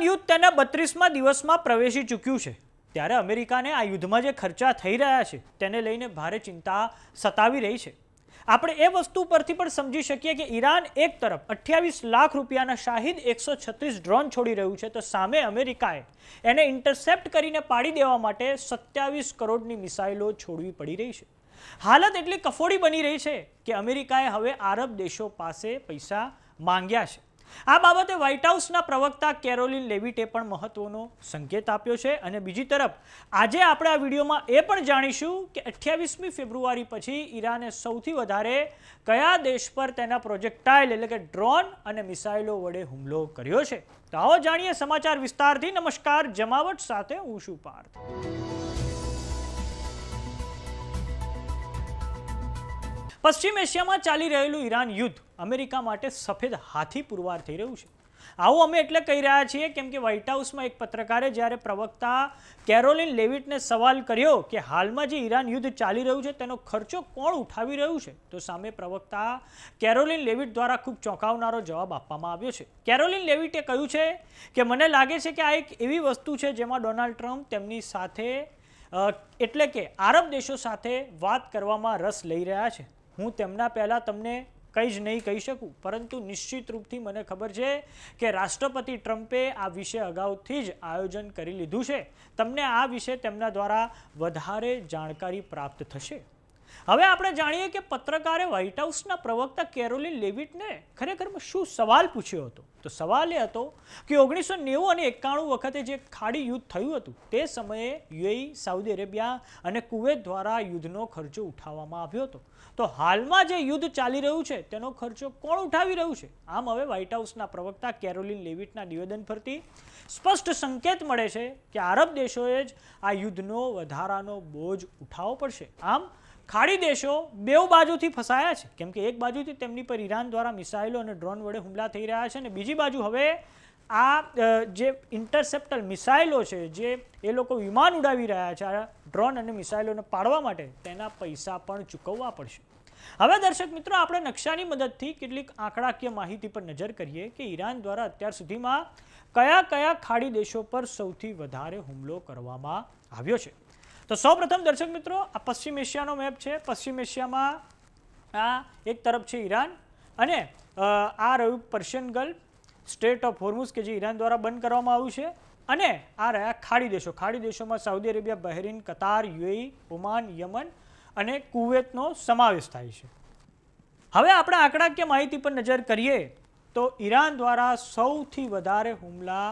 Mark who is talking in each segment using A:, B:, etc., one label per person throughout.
A: યુદ્ધ તેના 32મા દિવસમાં પ્રવેશી ચૂક્યું છે ત્યારે અમેરિકાને આ યુદ્ધમાં જે ખર્ચા થઈ રહ્યા છે તેને લઈને ભારે ચિંતા સતાવી રહી છે। આપણે એ વસ્તુ પરથી પણ સમજી શકીએ કે ઈરાન એક તરફ 28 લાખ રૂપિયાના શાહિદ 136 ડ્રોન છોડી રહ્યું છે તો સામે અમેરિકાએ એને ઇન્ટરસેપ્ટ કરીને પાડી દેવા માટે 27 કરોડની મિસાઇલો છોડવી પડી રહી છે। હાલત એટલી કફોડી બની રહી છે કે અમેરિકાએ હવે આરબ દેશો પાસે પૈસા માંગ્યા છે। આ બાબતે વ્હાઇટ હાઉસના પ્રવક્તા કેરોલિન લેવિટે પણ મહત્વનો સંકેત આપ્યો છે અને બીજી તરફ આજે આપણે આ વિડીયોમાં એ પણ જાણીશું કે 28મી ફેબ્રુઆરી પછી ઈરાને સૌથી વધારે કયા દેશ પર તેના પ્રોજેક્ટાઇલ એટલે કે ડ્રોન અને મિસાઇલો વડે હુમલો કર્યો છે। તો આવો જાણીએ સમાચાર વિસ્તારથી। નમસ્કાર, જમાવટ સાથે હું છું પાર્થ। પશ્ચિમ એશિયામાં ચાલી રહેલું ઈરાન યુદ્ધ અમેરિકા માટે સફેદ હાથી પુરવાર થઈ રહ્યું છે। આવું અમે એટલે કહી રહ્યા છીએ કેમ કે વ્હાઇટ હાઉસમાં એક પત્રકારે જ્યારે પ્રવક્તા કેરોલિન લેવિટને સવાલ કર્યો કે હાલમાં જે ઈરાન યુદ્ધ ચાલી રહ્યું છે તેનો ખર્ચો કોણ ઉઠાવી રહ્યું છે તો સામે પ્રવક્તા કેરોલિન લેવિટ દ્વારા ખૂબ ચોંકાવનારો જવાબ આપવામાં આવ્યો છે। કેરોલિન લેવિટે કહ્યું છે કે મને લાગે છે કે આ એક એવી વસ્તુ છે જેમાં ડોનાલ્ડ ટ્રમ્પ તેમની સાથે એટલે કે આરબ દેશો સાથે વાત કરવામાં રસ લઈ રહ્યા છે। હું તેમના પહેલાં તમને કંઈ જ નહીં કહી શકું પરંતુ નિશ્ચિત રૂપથી મને ખબર છે કે રાષ્ટ્રપતિ ટ્રમ્પે આ વિશે અગાઉથી જ આયોજન કરી લીધું છે। તમને આ વિશે તેમના દ્વારા વધારે જાણકારી પ્રાપ્ત થશે। હવે આપણે જાણીએ કે પત્રકારે વ્હાઇટ હાઉસના પ્રવક્તા કેરોલિન લેવિટને ખરેખર શું સવાલ પૂછ્યો હતો તો સવાલ એ હતો કે 1990 અને 91 વખતે જે ખાડી યુદ્ધ થયું હતું તે સમયે યુએઈ, સાઉદી અરેબિયા અને કુવૈત દ્વારા યુદ્ધનો ખર્ચો ઉઠાવવામાં આવ્યો હતો તો હાલમાં જે યુદ્ધ ચાલી રહ્યું છે તેનો ખર્ચો કોણ ઉઠાવી રહ્યું છે। આમ હવે વ્હાઇટ હાઉસના પ્રવક્તા કેરોલિન લેવિટના નિવેદન પરથી સ્પષ્ટ સંકેત મળે છે કે આરબ દેશોએ જ આ યુદ્ધનો વધારાનો બોજ ઉઠાવવો પડશે। આમ ખાડી દેશો બેઉ બાજુથી ફસાયા છે કેમ કે એક બાજુથી તેમની પર ઈરાન દ્વારા મિસાઇલો અને ડ્રોન વડે હુમલા થઈ રહ્યા છે અને બીજી બાજુ હવે આ જે ઇન્ટરસેપ્ટર મિસાઇલો છે જે એ લોકો વિમાન ઉડાવી રહ્યા છે આ ડ્રોન અને મિસાઇલોને પાડવા માટે તેના પૈસા પણ ચૂકવવા પડશે। હવે દર્શક મિત્રો આપણે નકશાની મદદથી કેટલીક આંકડાકીય માહિતી પર નજર કરીએ કે ઈરાન દ્વારા અત્યાર સુધીમાં કયા કયા ખાડી દેશો પર સૌથી વધારે હુમલો કરવામાં આવ્યો છે। તો સૌપ્રથમ દર્શક મિત્રો આ પશ્ચિમ એશિયાનો મેપ છે। પશ્ચિમ એશિયામાં આ એક તરફ છે ઈરાન અને આ રહ્યું પર્શિયન ગલ્ફ, સ્ટ્રેટ ઓફ હોર્મુઝ કે જે ઈરાન દ્વારા બંધ કરવામાં આવ્યું છે અને આ રહ્યા ખાડી દેશો। ખાડી દેશોમાં સાઉદી અરેબિયા, બહેરીન, કતાર, યુએઈ, ઓમાન, યમન અને કુવૈતનો સમાવેશ થાય છે। હવે આપણે આંકડાકીય માહિતી પર નજર કરીએ તો ઈરાન દ્વારા સૌથી વધારે હુમલા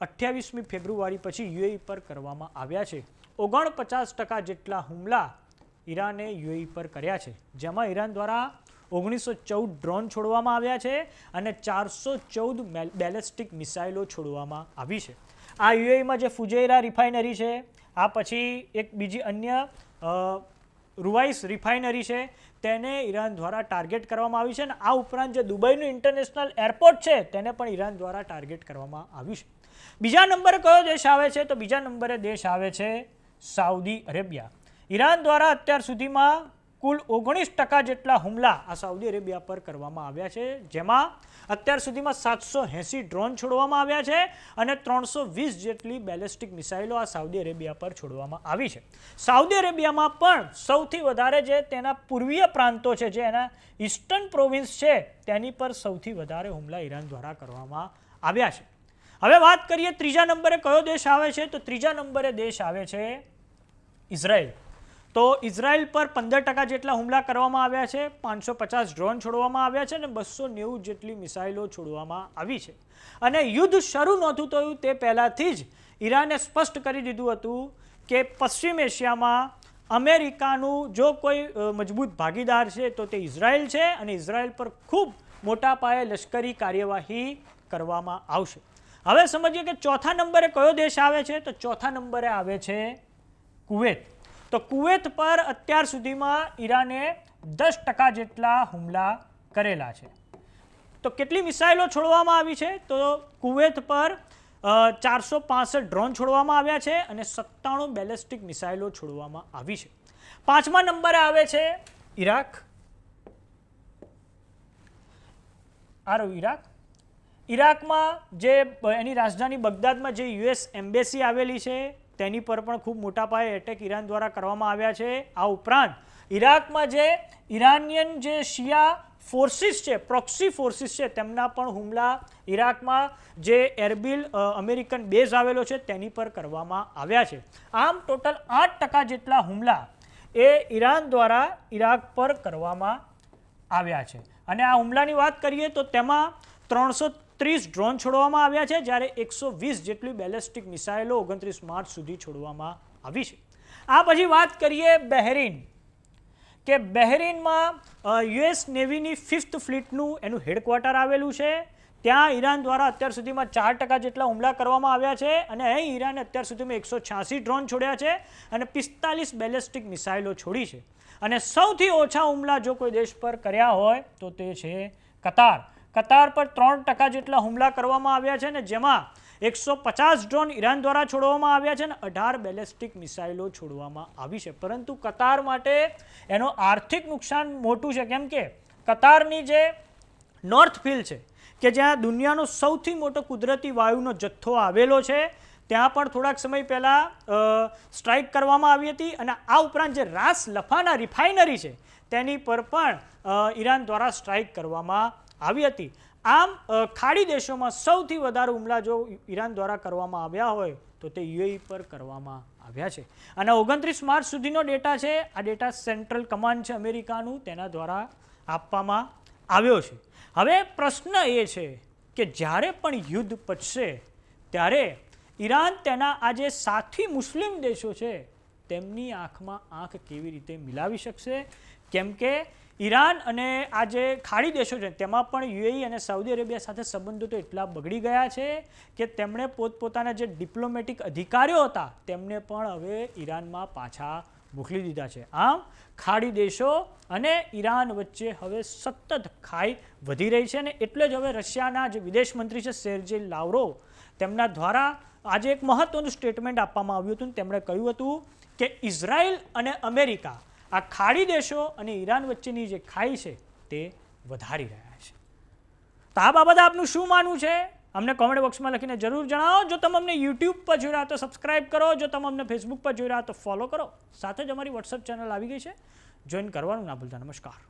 A: 28મી ફેબ્રુઆરી પછી યુએઈ પર કરવામાં આવ્યા છે। 49% જેટલા હુમલા ઈરાને યુએઈ પર કર્યા છે જેમાં ઈરાન દ્વારા 1914 ડ્રોન છોડવામાં આવ્યા છે અને 414 બેલેસ્ટિક મિસાઇલો છોડવામાં આવી છે। આ યુએઈમાં જે ફુજૈરા રિફાઇનરી છે, આ પછી એક બીજી અન્ય રૂવાઇસ રિફાઇનરી છે તેને ઈરાન દ્વારા ટાર્ગેટ કરવામાં આવી છે અને આ ઉપરાંત જે દુબઈનું ઇન્ટરનેશનલ એરપોર્ટ છે તેને પણ ઈરાન દ્વારા ટાર્ગેટ કરવામાં આવ્યું છે। બીજા નંબરે કયો દેશ આવે છે તો બીજા નંબરે દેશ આવે છે સાઉદી અરેબિયા। ઈરાન દ્વારા અત્યાર સુધીમાં કુલ 19% જેટલા હુમલા આ સાઉદી અરેબિયા પર કરવામાં આવ્યા છે જેમાં અત્યાર સુધીમાં 780 ડ્રોન છોડવામાં આવ્યા છે અને 320 જેટલી બેલેસ્ટિક મિસાઇલો આ સાઉદી અરેબિયા પર છોડવામાં આવી છે। સાઉદી અરેબિયામાં પણ સૌથી વધારે જે તેના પૂર્વીય પ્રાંતો છે જે એના ઈસ્ટર્ન પ્રોવિન્સ છે તેની પર સૌથી વધારે હુમલા ઈરાન દ્વારા કરવામાં આવ્યા છે। હવે વાત કરીએ ત્રીજા નંબરે કયો દેશ આવે છે તો ત્રીજા નંબરે દેશ આવે છે ઇઝરાયલ। તો ઇઝરાયલ પર 15% જેટલા હુમલા કરવામાં આવ્યા છે, 550 ડ્રોન છોડવામાં આવ્યા છે અને 290 જેટલી મિસાઇલો છોડવામાં આવી છે અને યુદ્ધ શરૂ નહોતું થયું તે પહેલાંથી જ ઈરાને સ્પષ્ટ કરી દીધું હતું કે પશ્ચિમ એશિયામાં અમેરિકાનું જો કોઈ મજબૂત ભાગીદાર છે તો તે ઇઝરાયલ છે અને ઇઝરાયલ પર ખૂબ મોટા પાયે લશ્કરી કાર્યવાહી કરવામાં આવશે। હવે સમજીએ કે ચોથા નંબરે કયો દેશ આવે છે તો ચોથા નંબરે આવે છે કુવૈત। તો કુવૈત પર અત્યાર સુધીમાં ઈરાને 10% જેટલા હુમલા કરેલા છે। તો કેટલી મિસાઇલો છોડવામાં આવી છે તો કુવૈત પર 465 ડ્રોન છોડવામાં આવ્યા છે અને 97 બેલેસ્ટિક મિસાઇલો છોડવામાં આવી છે। પાંચમા નંબરે આવે છે ઈરાક। આ રહ્યું ઈરાક। ઈરાકમાં જે એની રાજધાની બગદાદમાં જે યુએસ એમ્બેસી આવેલી છે તેની પર પણ ખૂબ મોટા પાયે એટેક ઈરાન દ્વારા કરવામાં આવ્યા છે. આ ઉપરાંત ઈરાકમાં જે ઈરાનિયન જે શિયા ફોર્સિસ છે, પ્રોક્સી ફોર્સિસ છે, તેમના પણ હુમલા ઈરાકમાં જે એરબિલ અમેરિકન બેઝ આવેલો છે તેની પર કરવામાં આવ્યા છે. આમ ટોટલ 8% જેટલા હુમલા એ ઈરાન દ્વારા ઈરાક પર કરવામાં આવ્યા છે. અને આ હુમલાની વાત કરીએ તો તેમાં 330 ડ્રોન છોડવામાં આવ્યા છે, જ્યારે 120 જેટલી બેલેસ્ટિક મિસાઇલો 29 માર્ચ સુધી છોડવામાં આવી છે. આ પછી વાત કરીએ બહેરીન, કે બહેરીનમાં યુએસ નેવીની 5th ફ્લીટનું એનું હેડક્વાર્ટર આવેલું છે. ત્યાં ઈરાન દ્વારા અત્યાર સુધીમાં 4% જેટલા હુમલા કરવામાં આવ્યા છે અને અહીં ઈરાને અત્યાર સુધીમાં 186 ડ્રોન છોડ્યા છે અને 45 બેલેસ્ટિક મિસાઇલો છોડી છે. અને સૌથી ઓછા હુમલા જો કોઈ દેશ પર કર્યા હોય તો તે છે કતાર. કતાર પર 3% જેટલા હુમલા કરવામાં આવ્યા છે અને જેમાં 150 ડ્રોન ઈરાન દ્વારા છોડવામાં આવ્યા છે અને 18 બેલેસ્ટિક મિસાઇલો છોડવામાં આવી છે. પરંતુ કતાર માટે એનો આર્થિક નુકસાન મોટું છે, કેમ કે કતારની જે નોર્થ ફિલ્ડ છે કે જ્યાં દુનિયાનો સૌથી મોટો કુદરતી વાયુનો જથ્થો આવેલો છે, ત્યાં પણ થોડાક સમય પહેલાં સ્ટ્રાઇક કરવામાં આવી હતી. અને આ ઉપરાંત જે રાસ લફાના રિફાઇનરી છે તેની પર પણ ઈરાન દ્વારા સ્ટ્રાઇક કરવામાં આવી હતી. આમ ખાડી દેશોમાં સૌથી વધારે હુમલા જો ઈરાન દ્વારા કરવામાં આવ્યા હોય તો તે યુએઈ પર કરવામાં આવ્યા છે. અને 29 માર્ચ સુધીનો ડેટા છે. આ ડેટા સેન્ટ્રલ કમાન્ડ છે અમેરિકાનું, તેના દ્વારા આપવામાં આવ્યો છે. હવે પ્રશ્ન એ છે કે જ્યારે પણ યુદ્ધ પતશે ત્યારે ઈરાન તેના આ જે સાથી મુસ્લિમ દેશો છે તેમની આંખમાં આંખ કેવી રીતે મિલાવી શકશે, કેમ કે ઈરાન અને આ જે ખાડી દેશો છે તેમાં પણ યુએઈ અને સાઉદી અરેબિયા સાથે સંબંધો તો એટલા બગડી ગયા છે કે તેમણે પોતપોતાના જે ડિપ્લોમેટિક અધિકારીઓ હતા તેમને પણ હવે ઈરાનમાં પાછા મોકલી દીધા છે. આમ ખાડી દેશો અને ઈરાન વચ્ચે હવે સતત ખાઈ વધી રહી છે અને એટલે જ હવે રશિયાના જે વિદેશ મંત્રી છે સેર્જેઈ લાવ્રોવ, તેમના દ્વારા આજે એક મહત્વનું સ્ટેટમેન્ટ આપવામાં આવ્યું હતું. તેમણે કહ્યું હતું કે ઇઝરાયલ અને અમેરિકા આ ખાડી દેશો અને ઈરાન વચ્ચેની જે ખાઈ છે તે વધારી રહ્યા છે. તો આ બાબતે આપનું શું માનવું છે અમને કોમેન્ટ બોક્સમાં લખીને જરૂર જણાવો. જો તમે અમને યુટ્યુબ પર જોઈ રહ્યા તો સબસ્ક્રાઇબ કરો, જો તમે અમને ફેસબુક પર જોઈ રહ્યા તો ફોલો કરો. સાથે જ અમારી વોટ્સઅપ ચેનલ આવી ગઈ છે, જોઈન કરવાનું ના ભૂલતા. નમસ્કાર.